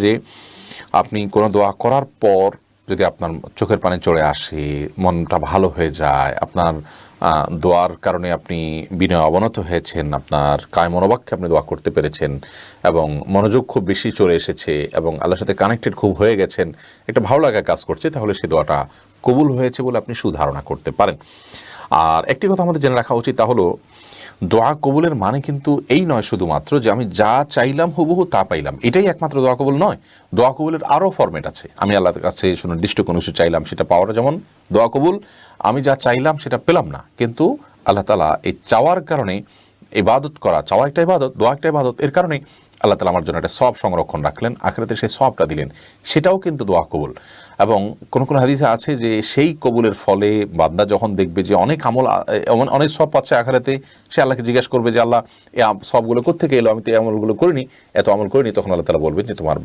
যে আপনি কোনো দোয়া করার পর যদি আপনার চোখের পানি চলে আসে, মনটা ভালো হয়ে যায়, আপনার দোয়ার কারণে আপনি বিনয় অবনত হয়েছেন, আপনার কায় মনোবাক্যে আপনি দোয়া করতে পেরেছেন এবং মনোযোগ খুব বেশি চলে এসেছে এবং আল্লাহর সাথে কানেক্টেড খুব হয়ে গেছেন, একটা ভালো লাগা কাজ করছে, তাহলে সেই দোয়াটা কবুল হয়েছে বলে আপনি সুধারণা করতে পারেন। আর একটি কথা আমাদের জেনে রাখা উচিত, তা হলো দোয়া কবুলের মানে কিন্তু এই নয় শুধুমাত্র যে আমি যা চাইলাম হুবহু তা পাইলাম, এটাই একমাত্র দোয়া কবুল নয়। দোয়া কবুলের আরও ফরম্যাট আছে। আমি আল্লাহর কাছে সুনির্দিষ্ট কোনো কিছু চাইলাম, সেটা পাওয়াটা যেমন দোয়া কবুল, আমি যা চাইলাম সেটা পেলাম না, কিন্তু আল্লাহ তাআলা এই চাওয়ার কারণে ইবাদত করা, চাওয়া একটা ইবাদত, দোয়া একটা ইবাদত, এর কারণে আল্লাহ তাআলা আমার জন্য একটা সওয়াব সংরক্ষণ রাখলেন, আখিরাতে সেই সওয়াবটা দিলেন, সেটাও কিন্তু দোয়া কবুল। এবং কোনো কোনো হাদিসে আছে যে সেই কবুলের ফলে বান্দা যখন দেখবে যে অনেক আমল, অনেক সওয়াব পাচ্ছে আখিরাতে, সে আল্লাহকে জিজ্ঞাসা করবে যে আল্লাহ এই সওয়াবগুলো কোত্থেকে এলো, আমি তো এই আমলগুলো করিনি, এত আমল করিনি, তখন আল্লাহ তাআলা বলবেন যে তোমার